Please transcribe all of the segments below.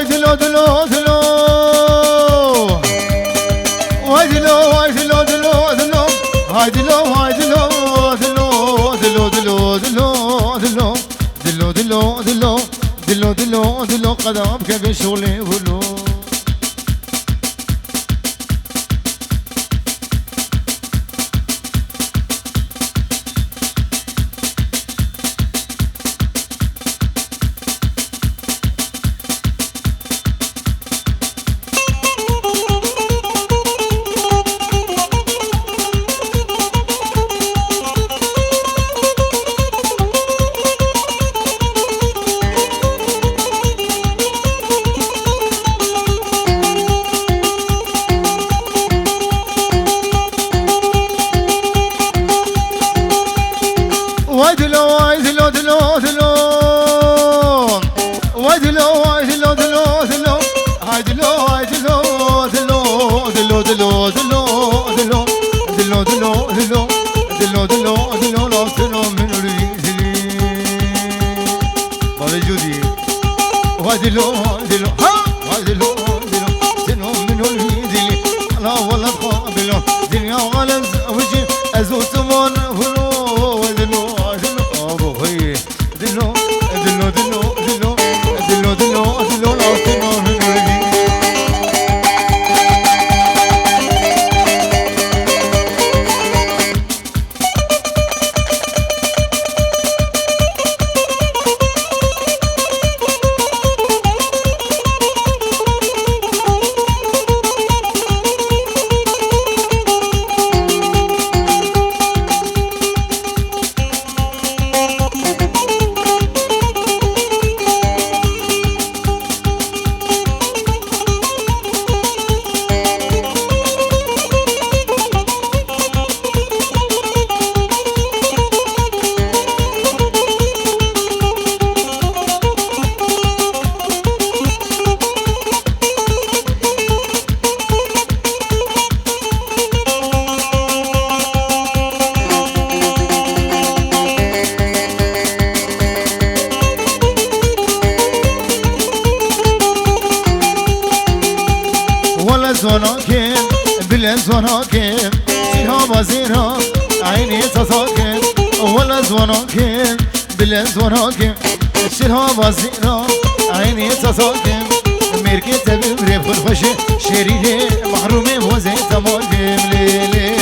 دلو دلو دلو واي دلو واي دلو دلو دلو هاي دلو هاي دلو دلو دلو دلو دلو دلو دلو دلو دلو دلو دلو دلو قدامك بشغلي ولو شرها وزيرا عيني تصاكم ميركي تبري فرفشي شريدي محرومي وزي تماكم ليلي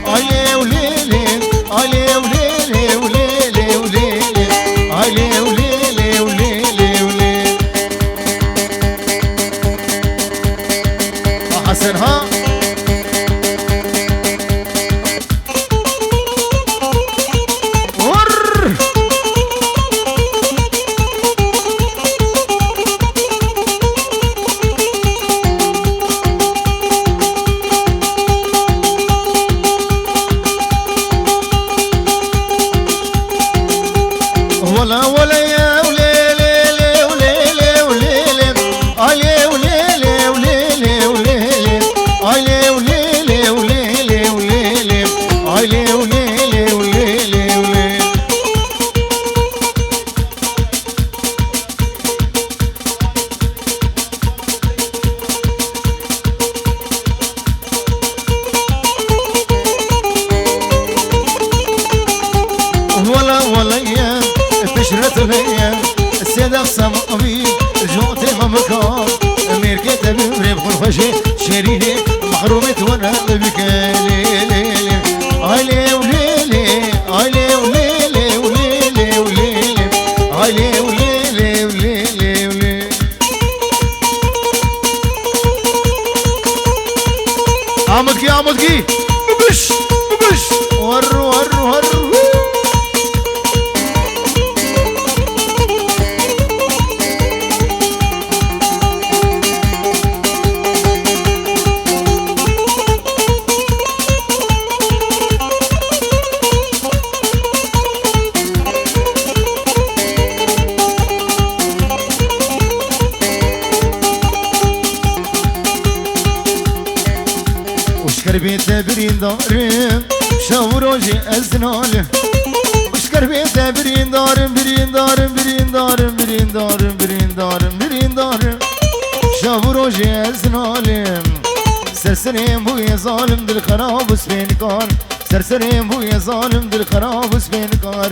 علي وليلي علي وليلي وليلي وليلي علي وليلي وليلي وليلي حسنها شريدي محرومة وانا بك ليلي علي وليلي علي وليلي وليلي وليلي علي وليلي وليلي وليلي عمدكي عمدكي ببش ببش ور ور ور بيت برين دارم شاوروجي ازنال وشكر بيت برين دارم برين دارم برين دارم برين دارم برين دارم برين دارم شاب روجي ازنالم سرسرين بويا ظالم دل خراب وسبين كار سرسرين بويا ظالم دل خراب وسبين كار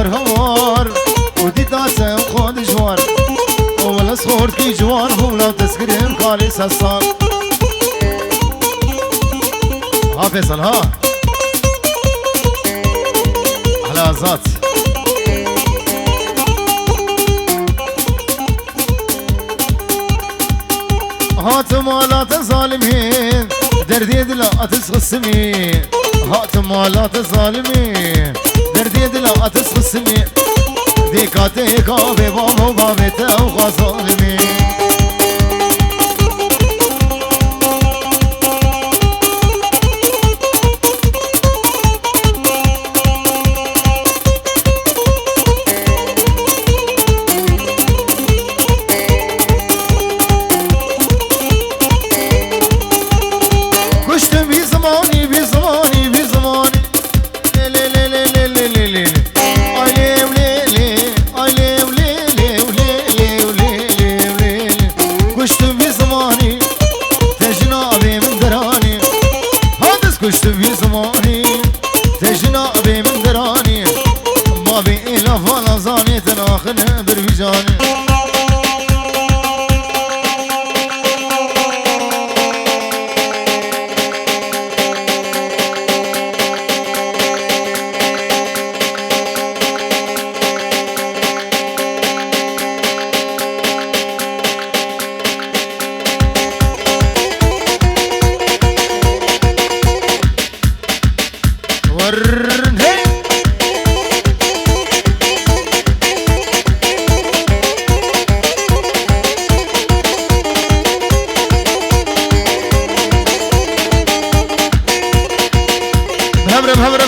ور هوار ودي تاسم خود جوار ولا صورت كي جوار هو لو تسكرين قالي سصار ها فيصل ها على ذات هاتم مالات الظالمين دردي دلا اتسخصمي هاتم مالات الظالمين دردي دلا اتسخصمي ديكاتي كافي بابو بابته وخاصرمي كشت في زماني تجنا بي من دراني ما بي إلا فانا زاني تناخن بروجاني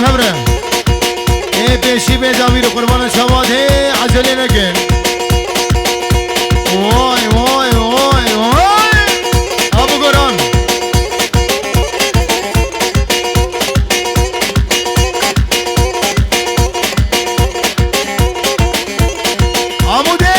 هبره ايه بيشي بيجاوير قربان شواد هي عجلي نكن واي واي واي واي ابو قران عمودي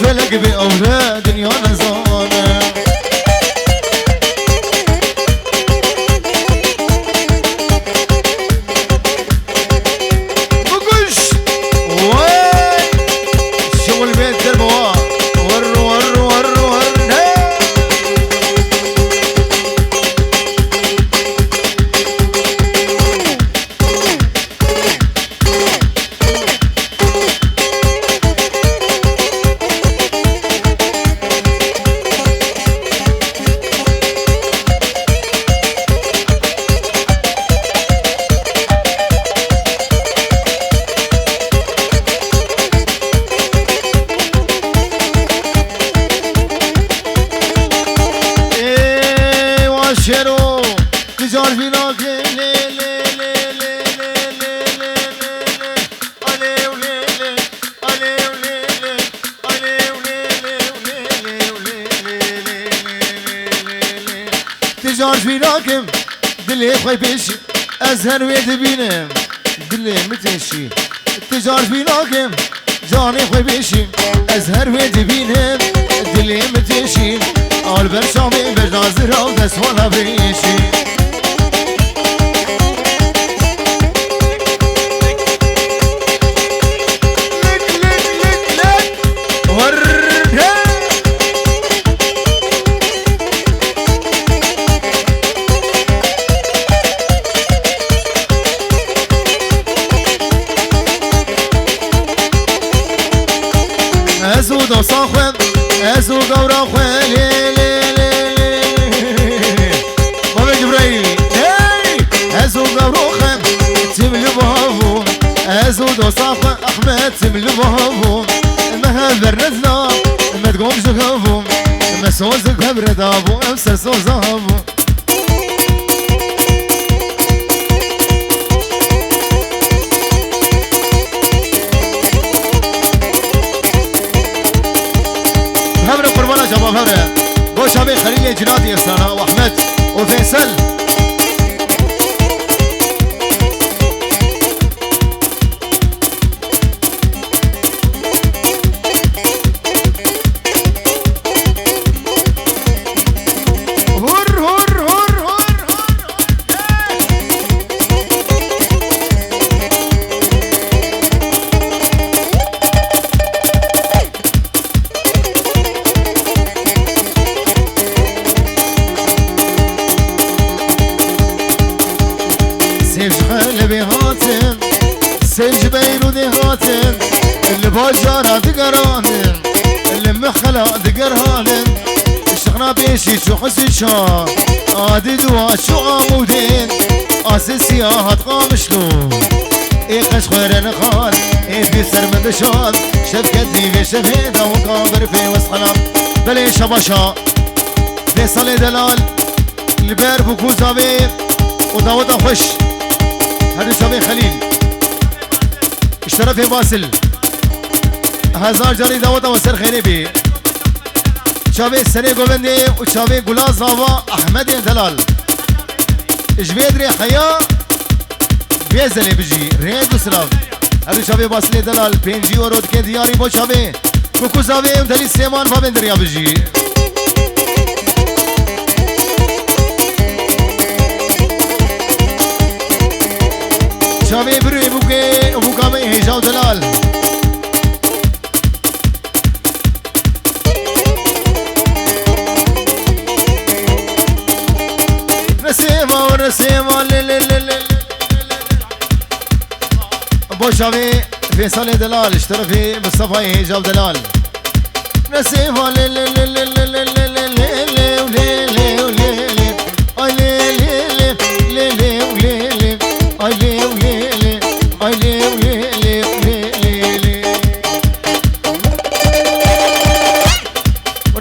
فلك بأولاد يا نزانة بقش وين شو البيت دربوا ور ور ور ور شروع تجار فينا لي لي لي لي لي لي لي لي لي تجار فيناكم دلي خوي بيشي أزهر ويدبينم دلي متنشي تجار فيناكم جاني خوي بيشي أزهر ويدبينم دلي متنشي البر شامي بجازر أو دسوانا بيشي ازود وصاخم ازود وراخم لي لي لي لي بابا جبريل ازود وراخم تمل بهافون ازود وصاخم احمد تمل بهافون ما هبرنا ما تقوم زغافون ما سوزك هبردابو امسر سوزافو هبرة قربانة شباب هبرة بو شابي خليل جنادي استانا واحمد وفيصل سيف جبيل ودهاتن اللي باجارة دقرانن اللي مخلا دقرهانن اشتغنا بيشي شو حسن شان عادي دوا شو عمودين اساسي هتقامشلو ايه خش خيرن خان ايه في سر من دشان شفكتني في شفيدا وقابر في وسخلام بلي شباشا فيصل دلال البير بوكو زابي وداود اخش هذا شبي خليل اشترى في باسل هزار جاري داود وسر خيري بي شابي سري قوبندي وشابي قلاص زاوا احمد دلال اجبيد ري حيا بيزلي بجي ريد وسلاف هذا شابي باسل دلال بينجي ورود كي دياري بو شابي كوكو زاوي ودلي سيمان فابندريا بجي شابي بروي بوكي وبوكامي هجاو دلال نسيمة ونسيمة بو شابي فيصل دلال اشترى في مصطفى هجاو دلال نسيمة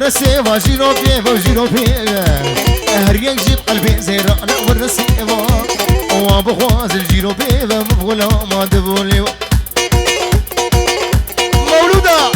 ورسيفا جيرو بيه وجيرو بيه هريك جيب قلبي زي رأنا ورسيفا وابخواز الجيرو بيه مبغلا ما دبولي مولودة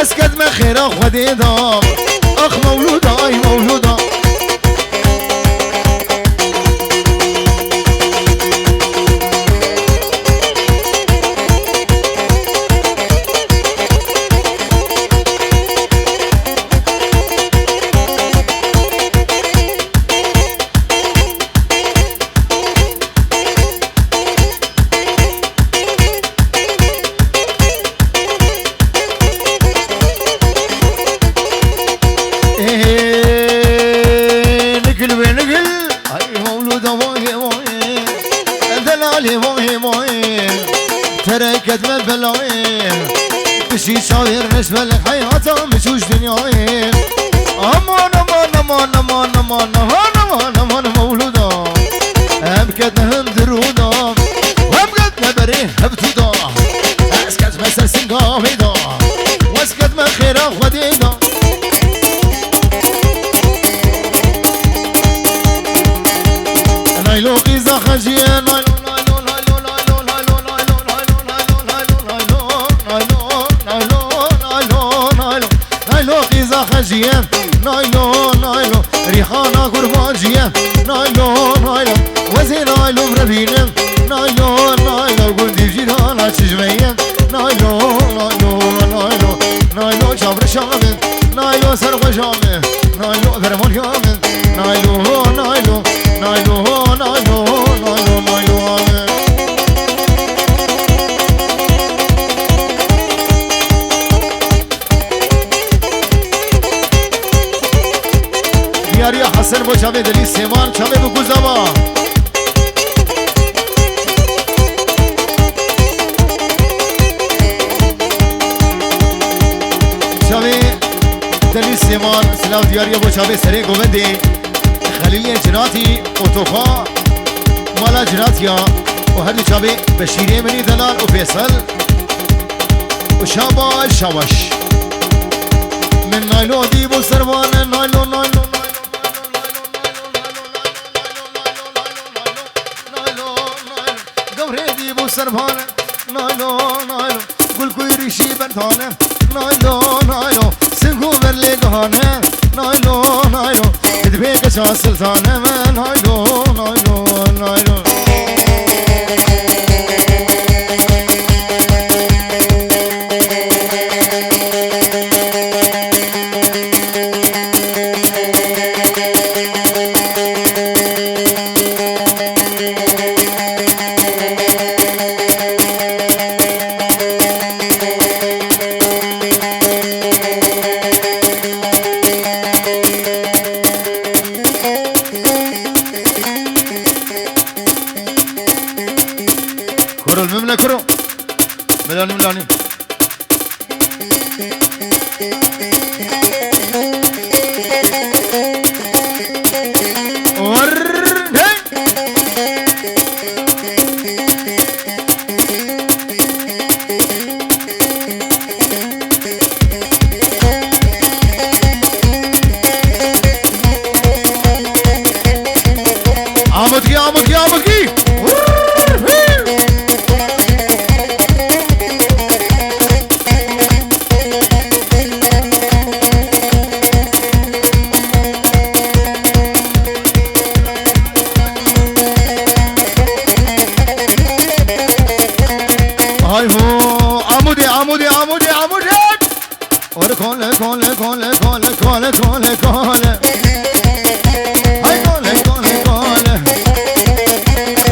اسكت ما خير خديدا اخ مولودة اي مولودة نشبل حياته مشوش دنياي امان امان امان امان امان امان امان امان مولودا هم كدنا هم درودا هم قدنا بريه هبتودا اسكت مسل سنقاميدا واسكت ما خيرا ودينا نايلو قيزا خجيه نايلو نايلو نايلو نايلو نايلو نايلو نايلو نايلو نايلو نايلو نايلو نايلو نايلو قيزا خجيه نايلو نايلو ريحانا قرباجيه نايلو نايلو وزي نايلو مربينه نايلو نايلو قلدي جيرانا تشجميه نايلو نايلو نايلو نايلو شابر شامل نايلو سرق شامل نايلو برمون يامل نايلو نايلو نايلو نايلو نايلو نايلو دیاری حسن با چاوه دلی سیمان چاوه بگو زبا چاوه دلی سیمان سلاو دیاری با چاوه سری گوندی خلیل جناتی اوتوفا مالا جناتیا و هر چاوه بشیره منی دلال و فیصل و شابا شاباش من نایلو دیبو سروان نایلو نایلو سربانه نایلو نایلو گل کوی ریشی بردانه نایلو نایلو سنگو برلی گهانه نایلو نایلو ادبه کچا سلطانه من نایلو نایلو نایلو كرو المملة كرو ملاني ملاني عمدكي عمدكي عمدكي عمودي عمودي عمودي اور کله کله کله کله کله کله کله های کله کله کله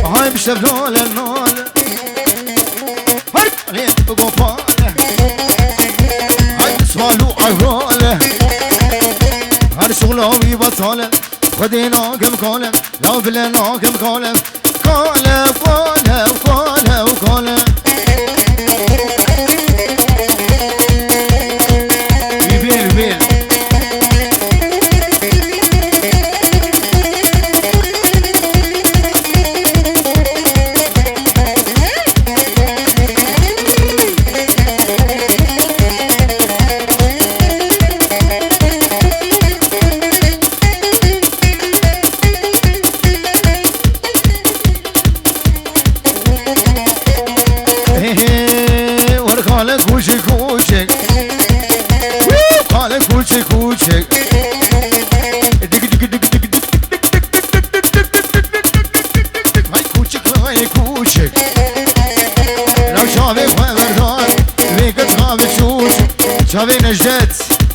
های بشرول النول های عليه بگو پاله های سوالو عروله هر شغلاوی بطاله خدينا كم كاله لا بلنا كم كاله كاله كاله كاله كاله قال کوچک کوچک قال کوچک کوچک دیگ دیگ دیگ دیگ دیگ های کوچک های کوچک لو شافه خبردار ویکت خابه شوش شافه نجدت